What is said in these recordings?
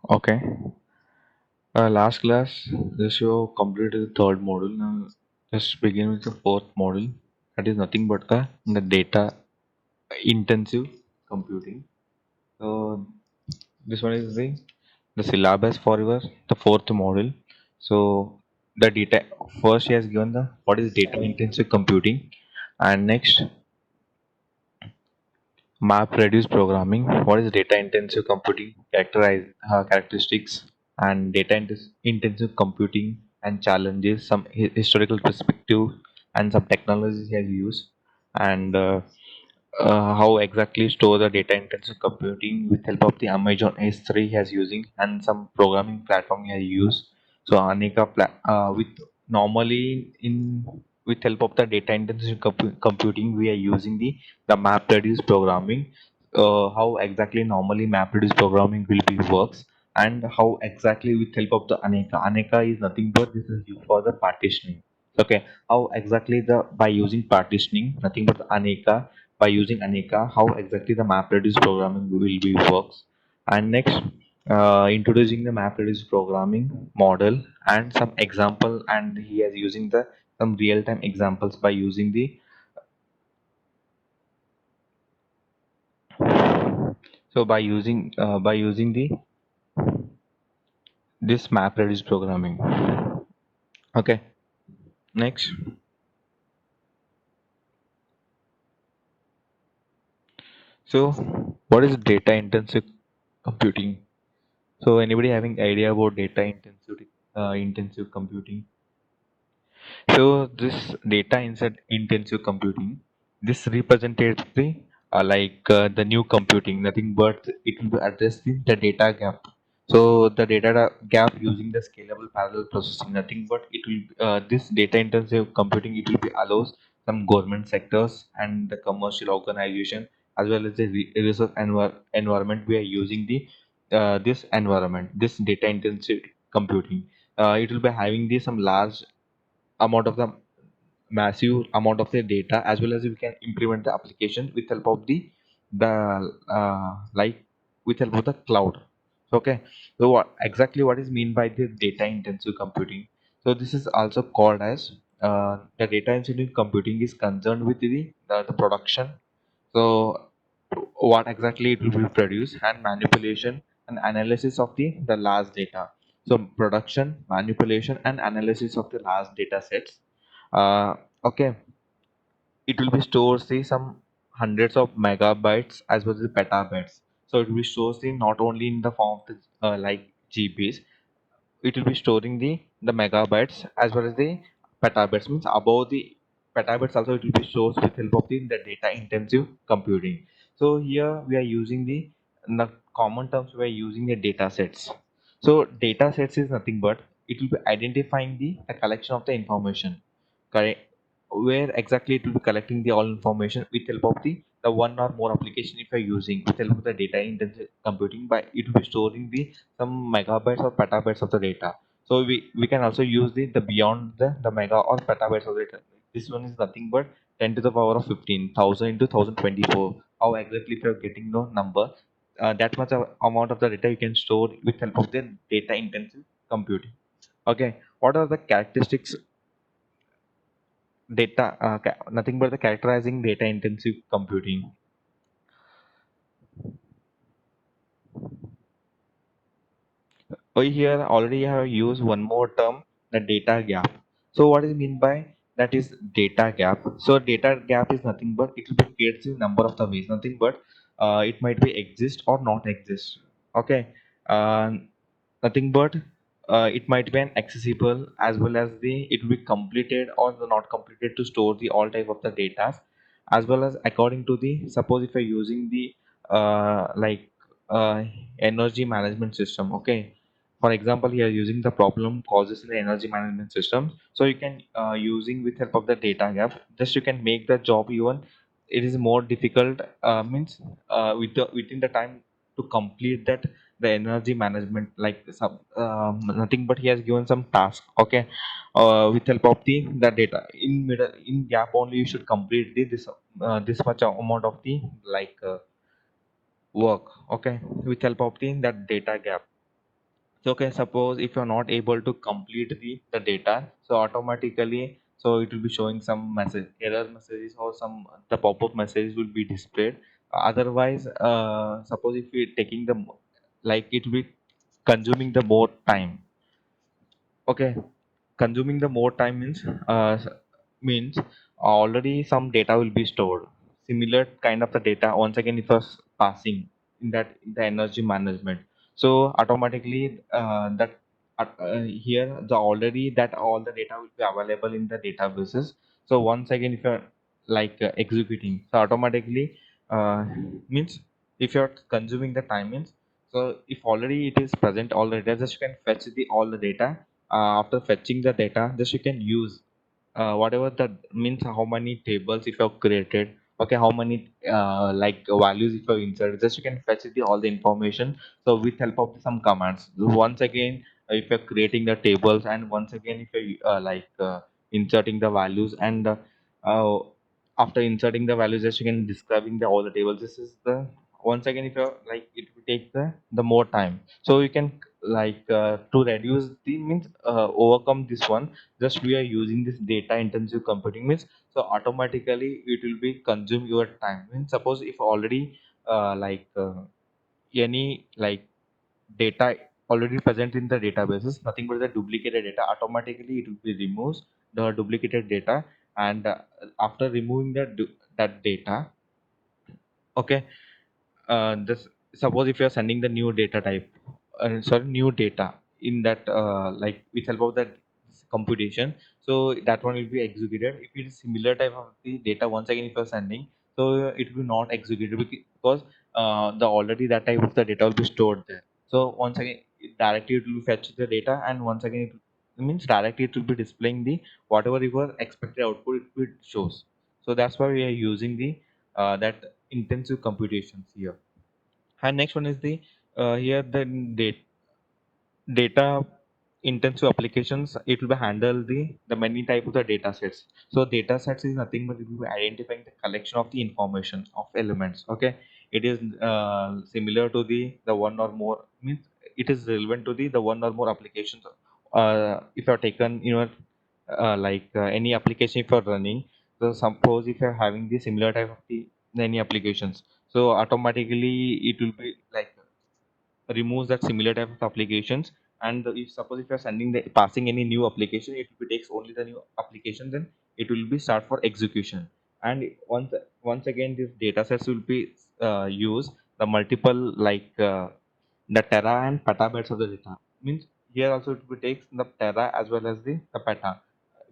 Okay. Last class, the show completed the third module. Now, let's begin with the fourth module. That is nothing but the data intensive computing. So, this one is the syllabus for your the fourth module. So, the data first he has given the what is data intensive computing, and next map reduce programming. What is data intensive computing? Characteristics and intensive computing and challenges. Some historical perspective and some technologies he has used, and how exactly store the data intensive computing with help of the Amazon S3 he has using and some programming platform he has used. So Anika with normally in with help of the data intensive computing we are using the MapReduce programming. How exactly normally MapReduce programming will be works and how exactly with help of the Aneka. Aneka is nothing but this is used for the partitioning. Okay, how exactly the by using partitioning, nothing but Aneka by using Aneka, how exactly the MapReduce programming will be works. And next, introducing the MapReduce programming model and some example, and he is using the some real-time examples by using the by using the this MapReduce programming. Okay, next. So, what is data intensive computing? So, anybody having idea about intensive computing? So this data inside intensive computing, this represents the new computing, nothing but it will be addressing the data gap. So the gap using the scalable parallel processing, nothing but it will this data intensive computing it will be allows some government sectors and the commercial organization as well as the research environment we are using this environment this data intensive computing. It will be having some large amount of the massive amount of the data as well as we can implement the application with help of the like with help of the cloud. Okay, so what is mean by the data intensive computing? So this is also called as the data intensive computing is concerned with the production. So what exactly it will be produced and manipulation and analysis of the large data. So production, manipulation and analysis of the large data sets. uh, okay, it will be stored say some hundreds of megabytes as well as petabytes. So it will be stored in not only in the form of the GBs, it will be storing the megabytes as well as the petabytes, means above the petabytes also it will be stored with help of the data intensive computing. So here we are using in the common terms we are using the data sets. So data sets is nothing but it will be identifying the collection of the information, correct, where exactly it will be collecting the all information with help of the one or more application if you're using with help of the data intensive computing by it will be storing some megabytes or petabytes of the data. So we can also use the beyond the mega or petabytes of data. This one is nothing but 10 to the power of 15,000 into 1024. How exactly if you're getting the number, that much of amount of the data you can store with help of the data intensive computing. Okay, what are the characteristics nothing but the characterizing data intensive computing? Over here already I have used one more term, the data gap. So what is mean by that is data gap? So data gap is nothing but it will be created in number of the ways, nothing but it might be exist or not exist. Okay, uh, nothing but it might be an accessible as well as the it will be completed or the not completed to store the all type of the data, as well as according to the suppose if you're using the uh, energy management system. Okay, for example here using the problem causes in the energy management system, so you can using with help of the data gap just you can make the job even it is more difficult, means within the time to complete that the energy management like some nothing but he has given some task. Okay, with help of the data in middle in gap only you should complete this much amount of the work. Okay, with help of the that data gap. So okay, suppose if you're not able to complete the data, so automatically so it will be showing some message error messages or some the pop-up messages will be displayed. Otherwise, suppose if you're taking the like it will be consuming the more time. Okay, consuming the more time means already some data will be stored. Similar kind of the data once again it was passing in that in the energy management. So automatically here the already that all the data will be available in the databases. So once again if you're executing, so automatically means if you're consuming the time means so if already it is present all the data, just you can fetch the all the data. After fetching the data, just you can use whatever that means how many tables if you have created, okay, how many values if you have inserted, just you can fetch the all the information. So with help of some commands, once again if you're creating the tables, and once again if you're inserting the values, and uh, after inserting the values, just you can describing the all the tables. This is the once again if you're like it will take the more time. So you can to reduce the means overcome this one, just we are using this data intensive computing means so automatically it will be consume your time. Means suppose if already any data already present in the databases, nothing but the duplicated data, automatically it will be removes the duplicated data. And after removing that data, okay, this suppose if you are sending the new data type, sorry, new data in that with help of that computation, so that one will be executed. If it is similar type of the data, once again if you are sending, so it will not executed because the already that type of the data will be stored there. So once again directly it will fetch the data, and once again it means directly it will be displaying the whatever your expected output it shows. So that's why we are using the that intensive computations here. And next one is the here the data intensive applications. It will be handle the many type of the data sets. So data sets is nothing but it will be identifying the collection of the information of elements. Okay, it is similar to the one or more means it is relevant to the one or more applications. If you are taken any application if you are running, so suppose if you are having the similar type of the any applications, so automatically it will be removes that similar type of applications. And if suppose if you're sending the passing any new application, it will takes only the new application, then it will be start for execution. And once again this data sets will be used the multiple the tera and petabytes of the data. Means here also it will takes the tera as well as the peta.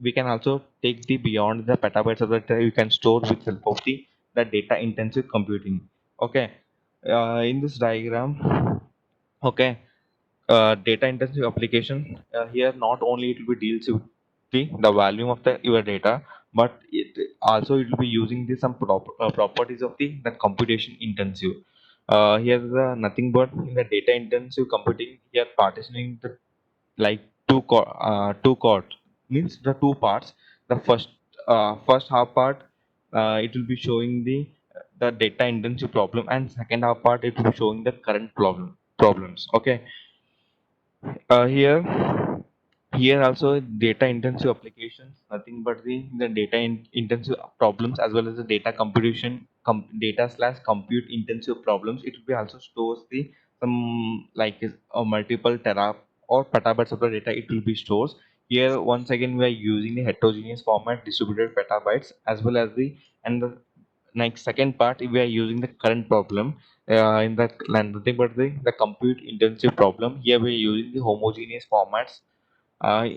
We can also take the beyond the petabytes of the data, you can store with help of the data intensive computing. Okay, in this diagram, okay, data intensive application here not only it will be deals with the volume of the your data, but it also it will be using the some properties of the computation intensive. Here the nothing but in the data intensive computing here partitioning the like two chord means the two parts. The first half part it will be showing the data intensive problem, and second half part it will be showing the current problems. Okay, here also data intensive applications, nothing but the data intensive problems as well as the data computation data slash compute intensive problems. It will be also stores the some multiple tera or petabytes of the data it will be stores. Here once again we are using the heterogeneous format distributed petabytes as well as and the next second part we are using the current problem in the nothing but the compute intensive problem. Here we are using the homogeneous formats. uh,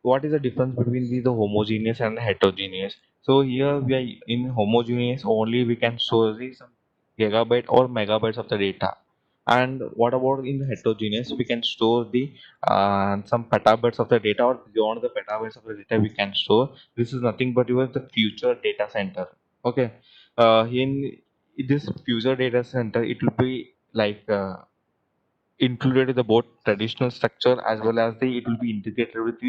what is the difference between the homogeneous and the heterogeneous? So here we are in homogeneous only we can store some gigabyte or megabytes of the data. And what about in the heterogeneous? We can store the some petabytes of the data or beyond the petabytes of the data we can store. This is nothing but your the future data center. Okay, in this future data center, it will be included the both traditional structure as well as it will be integrated with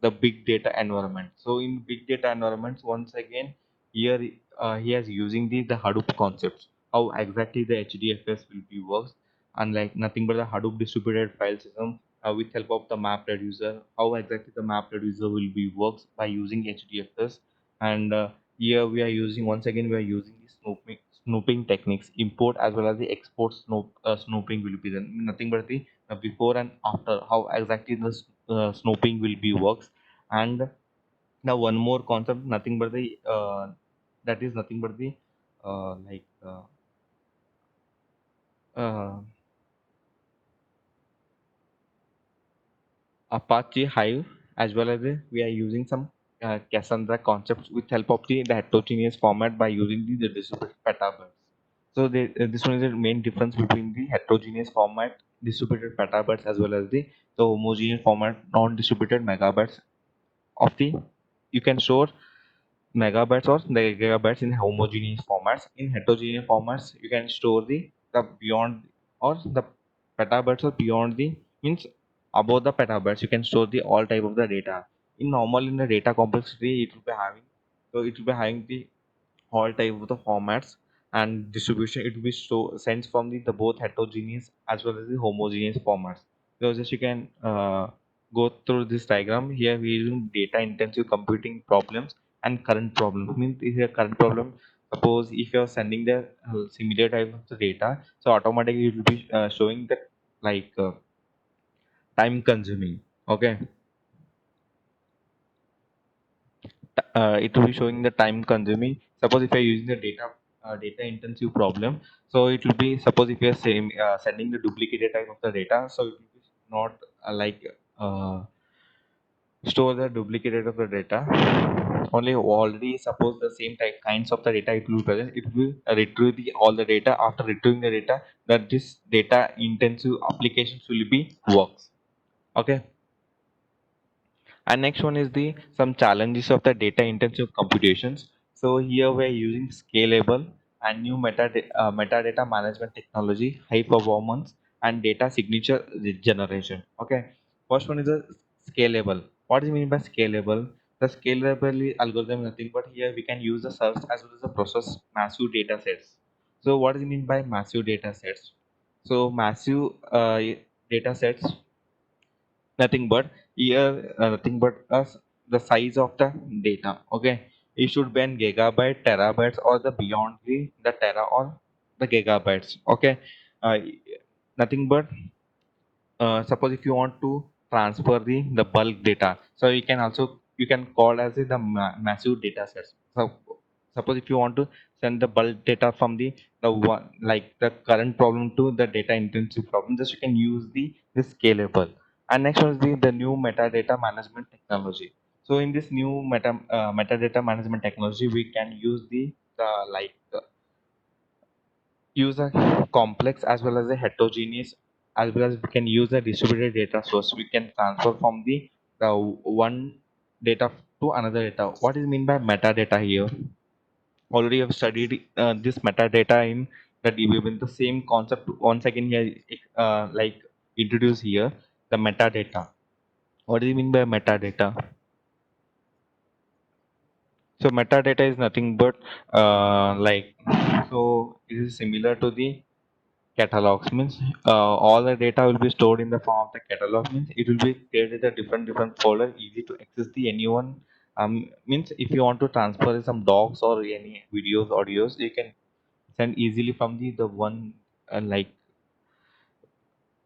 the big data environment. So in big data environments, once again here he is using the Hadoop concepts. How exactly the HDFS will be works, unlike nothing but the Hadoop distributed file system. with help of the map reducer. How exactly the map reducer will be works by using HDFS. And here we are using, once again we are using the snooping techniques, import as well as the export snooping will be the nothing but the before and after, how exactly the snooping will be works. And now one more concept, nothing but the that is nothing but the like uh, Apache Hive, as well as we are using some Cassandra concepts with help of the heterogeneous format by using the distributed petabytes. So this one is the main difference between the heterogeneous format, distributed petabytes, as well as the homogeneous format, non-distributed megabytes of the. You can store megabytes or the gigabytes in homogeneous formats. In heterogeneous formats, you can store the beyond or the petabytes or beyond the means above the petabytes. You can store the all type of the data. In normal in the data complexity, it will be having, so it will be having the all type of the formats and distribution. It will be sent from the both heterogeneous as well as the homogeneous formats. So just you can go through this diagram. Here we are using data intensive computing problems and current problem. Means if a current problem, suppose if you are sending the similar type of the data, so automatically it will be showing that like time consuming. Okay, it will be showing the time consuming. Suppose if you're using the data intensive problem, so it will be, suppose if you're sending the duplicate type of the data, so it will be not uh, store the duplicate of the data. Only already suppose the same type kinds of the data it will be present. It will retrieve all the data. After retrieving the data, that this data intensive applications will be works. Okay. And next one is the some challenges of the data intensive computations. So here we're using scalable and new metadata management technology, high performance and data signature generation. Okay. First one is the scalable. What do you mean by scalable? The scalable algorithm is nothing but here we can use the search as well as the process massive data sets. So what does it mean by massive data sets? So massive data sets, nothing but here nothing but the size of the data. Okay, it should be in gigabyte, terabytes, or the beyond the tera or the gigabytes. Okay, uh, nothing but suppose if you want to transfer the bulk data, so you can also you can call as the massive data sets. So suppose if you want to send the bulk data from the one like the current problem to the data intensive problem, just you can use the scalable. And next one is the new metadata management technology. So in this new metadata management technology, we can use the like use a complex as well as a heterogeneous, as well as we can use a distributed data source. We can transfer from the one data to another data. What is mean by metadata here? Already have studied this metadata in the DB with the same concept. Once again here, like introduce here the metadata. What do you mean by metadata? So metadata is nothing but so it is similar to the catalogs. Means all the data will be stored in the form of the catalog. Means it will be created a different folder, easy to access the anyone. Means if you want to transfer some docs or any videos, audios, you can send easily from the one like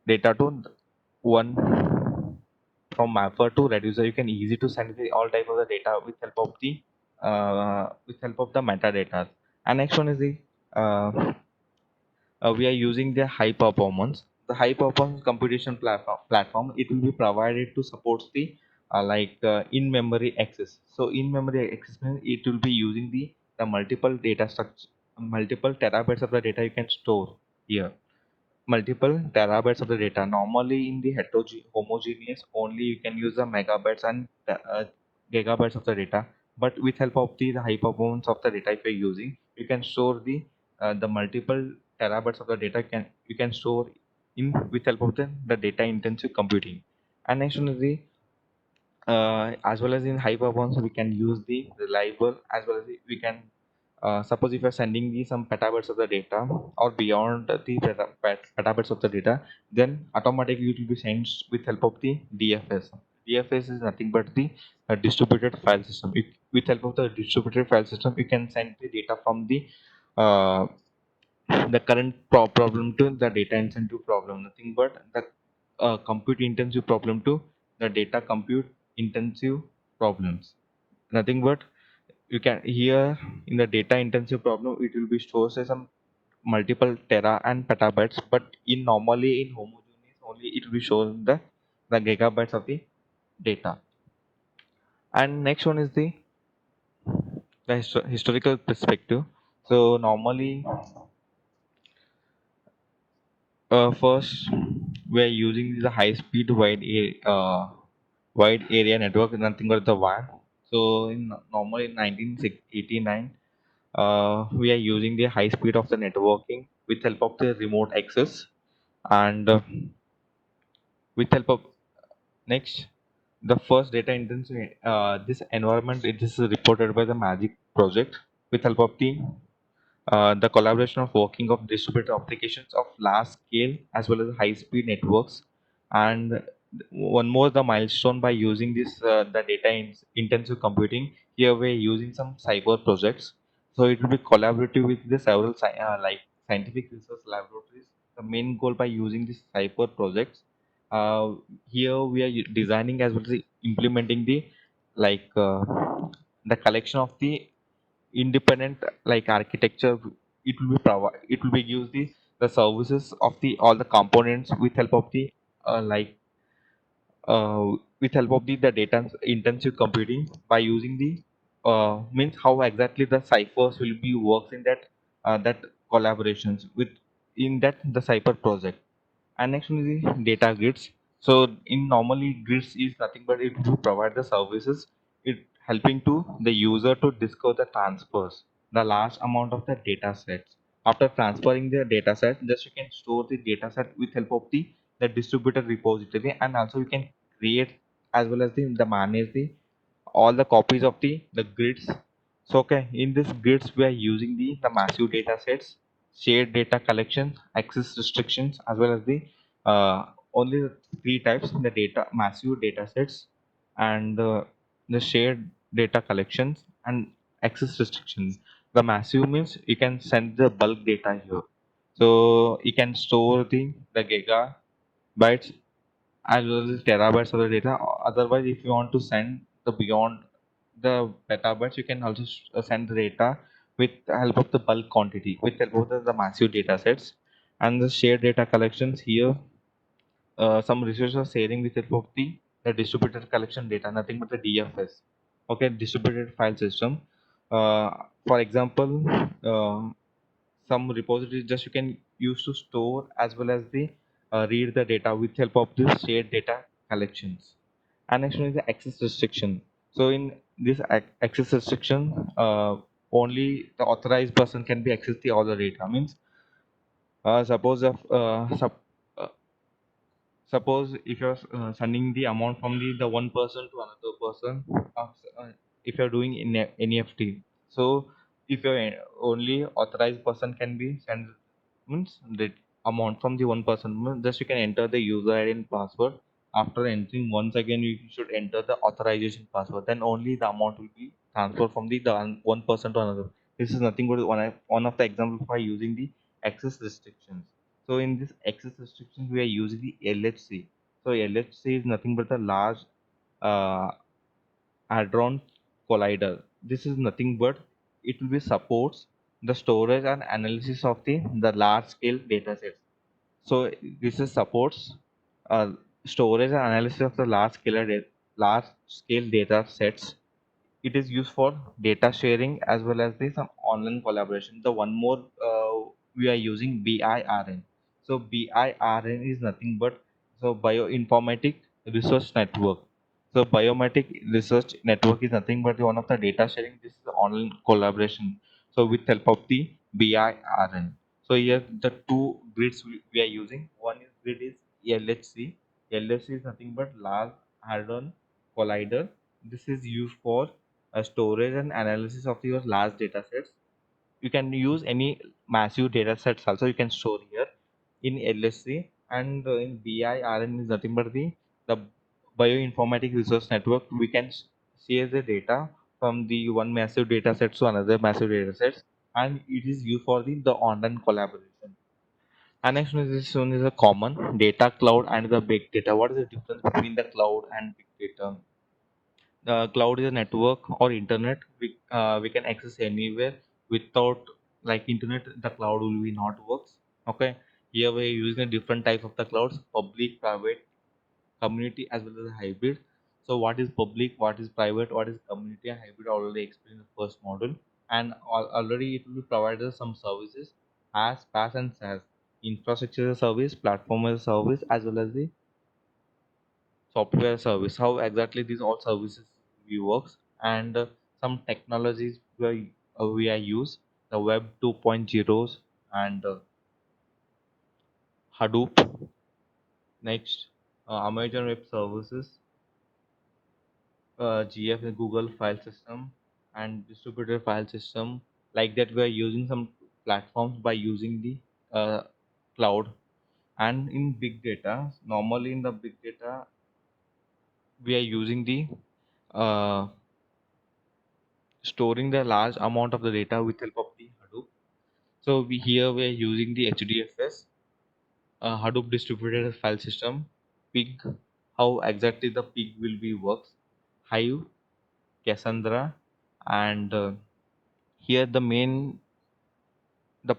data to one, from mapper to reducer. You can easy to send all type of the data with help of the metadata. And next one is the we are using the high performance. The high performance computation platform, it will be provided to support the in memory access. So in memory access means it will be using the multiple data structure, multiple terabytes of the data you can store here. Multiple terabytes of the data. Normally in the homogeneous only you can use the megabytes and gigabytes of the data. But with help of the high performance of the data, if you're using, you can store the multiple terabytes of the data you can store in with help of the data intensive computing. And next one is the as well as in high performance we can use the reliable as well as we can suppose if you're sending the some petabytes of the data or beyond the petabytes of the data, then automatically it will be sent with help of the DFS. DFS is nothing but the distributed file system. With help of the distributed file system, you can send the data from uh, the current problem to the data intensive problem. Nothing but the compute intensive problem to the data compute intensive problems. Nothing but you can here in the data intensive problem it will be stored as some multiple tera and petabytes, but in normally in homogeneous only it will be shown the gigabytes of the data. And next one is the historical perspective. So normally first we are using the high speed wide area network, nothing but the WAN. So in normally in 1989 we are using the high speed of the networking with help of the remote access, and with help of next the first data intensive this environment, it is reported by the magic project with help of the collaboration of working of distributed applications of large scale as well as high speed networks. And one more the milestone by using this the data intensive computing, here we're using some cyber projects. So it will be collaborative with the several like scientific research laboratories. The main goal by using these cyber projects, uh, here we are designing as well as implementing like uh, the collection of the independent like architecture. It will be use the services of the all the components with help of the like with help of the data intensive computing by using the means how exactly the ciphers will be works in that collaborations with in that the cipher project. And next one is the data grids. So in normally grids is nothing but it will provide the services, it helping to the user to discover the transfers the large amount of the data sets. After transferring the data set, just you can store the data set with help of the distributed repository, and also you can create as well as the manage the all the copies of the grids. So okay, in this grids we are using the massive data sets, shared data collection, access restrictions, as well as the only the three types: the data massive data sets, and the shared data collections, and access restrictions. The massive means you can send the bulk data here, so you can store the gigabytes as well as terabytes of the data. Otherwise, if you want to send the beyond the petabytes, you can also send the data with the help of the bulk quantity, with help of the massive data sets. And the shared data collections here, some researchers are sharing with help of the distributed collection data, nothing but the DFS. Okay, distributed file system. For example, some repositories just you can use to store as well as the read the data with help of the shared data collections. And next one is the access restriction. So in this access restriction, only the authorized person can be access the all the data. Means suppose of uh, suppose if you're sending the amount from the one person to another person, if you're doing in NEFT, so if you're only authorized person can be send means the amount from the one person, just you can enter the user ID and password. After entering once again you should enter the authorization password, then only the amount will be transferred from the one person to another. This is nothing but one of the examples by using the access restrictions. So in this access restrictions we are using the LHC. So LHC is nothing but a large uh, hadron collider. This is nothing but it will be supports the storage and analysis of the large scale data sets. So this is supports uh, storage and analysis of the large scale data sets. It is used for data sharing as well as the some online collaboration. The one more we are using BIRN. So BIRN is nothing but so bioinformatic research network. So biometric research network is nothing but one of the data sharing. This is online collaboration. So with help of the BIRN. So here the two grids we are using. One is grid is LHC. LHC is nothing but Large Hadron Collider. This is used for storage and analysis of your large data sets. you can use any massive data sets also you can store here in LSC. And in BIRN is nothing but the bioinformatic resource network. We can share the data from the one massive data set to another massive data sets, and it is used for the online collaboration. And next one is a common data cloud and the big data. What is the difference between the cloud and big data? The cloud is a network or internet we can access anywhere without, like internet, the cloud will be not works. Okay, here we're using a different type of the clouds: public, private, community, as well as hybrid. So what is public, what is private, what is community and hybrid, I already explained in the first model. And already it will provide us some services as PaaS and SaaS: infrastructure as a service, platform as a service, as well as the software service. How exactly these all services we works, and some technologies we are use the Web 2.0 and Hadoop. Next, Amazon Web Services, GF, Google File System, and distributed file system. Like that, we are using some platforms by using the cloud. And in big data, normally in the big data, we are using the uh, storing the large amount of the data with help of the Hadoop. So we are using the HDFS, Hadoop distributed file system, Pig. How exactly the Pig will be works, Hive, Cassandra, and here the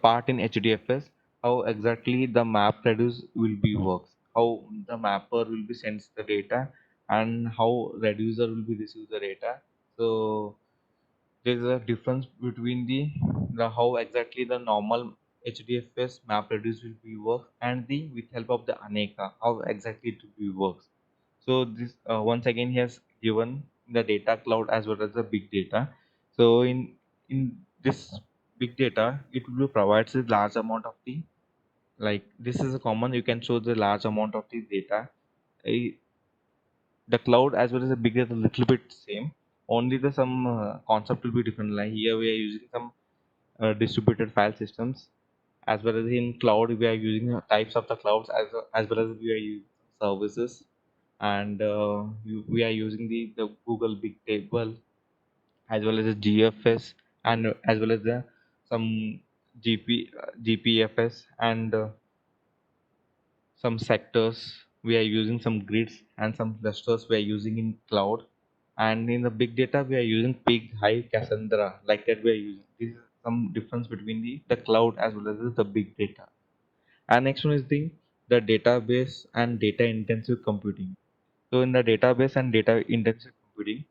part in HDFS, how exactly the map reduce will be works, how the mapper will be sends the data, and how reducer will be receive the data. So there is a difference between the how exactly the normal HDFS map reduce will be works and the with help of the Aneka, how exactly it will be works. So this once again he has given the data cloud as well as the big data. So in this big data, it will be provides a large amount of the, like this is a common, you can show the large amount of the data. Uh, the cloud as well as the big data a little bit same, only the some concept will be different. Like here we are using some distributed file systems, as well as in cloud we are using types of the clouds, as well as we are using services. And we are using the Google Big Table, as well as the GFS, and as well as the some GPFS, and some sectors we are using some grids, and some clusters we are using in cloud. And in the big data we are using Pig, Hive, Cassandra. Like that we are using, this is some difference between the cloud as well as the big data. And next one is the database and data intensive computing. So in the database and data intensive computing,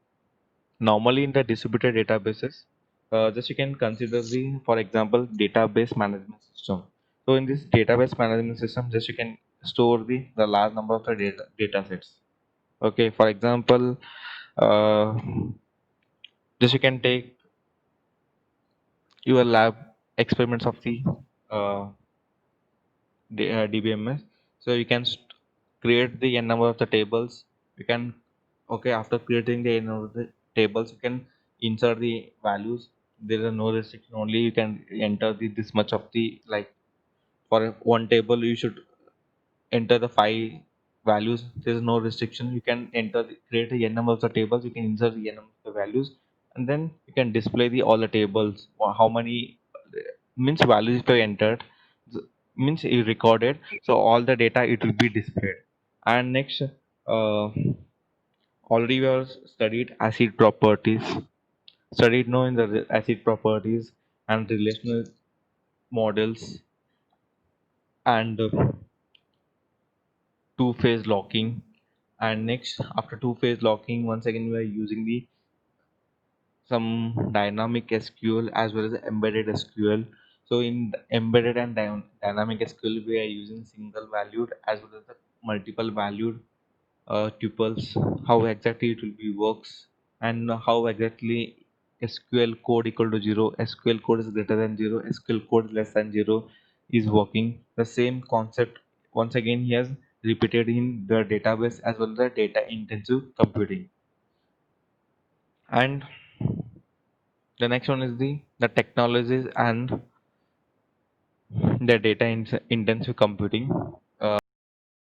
normally in the distributed databases, just you can consider for example, database management system. So in this database management system, just you can store the large number of the data sets. Okay, for example, uh, just you can take your lab experiments of the uh, DBMS. So you can create the n number of the tables. You can, okay, after creating the n number of the tables, you can insert the values. There is no restriction. Only you can enter this much of the, like for one table you should enter the five values. There is no restriction. You can create a n number of the tables. You can insert the n number of the values, and then you can display the all the tables. Or how many means values if you entered, means you recorded. So all the data it will be displayed. And next, already we have studied acid properties. Studied now in the acid properties and relational models, and two-phase locking. And next, after two-phase locking, once again we are using the some dynamic SQL as well as embedded SQL. So in the embedded and dynamic SQL, we are using single valued as well as the multiple valued tuples. How exactly it will be works, and how exactly SQL code equal to 0, SQL code is greater than 0, SQL code is less than 0 is working. The same concept once again he has repeated in the database as well as the data intensive computing. And the next one is the the technologies and the data intensive computing.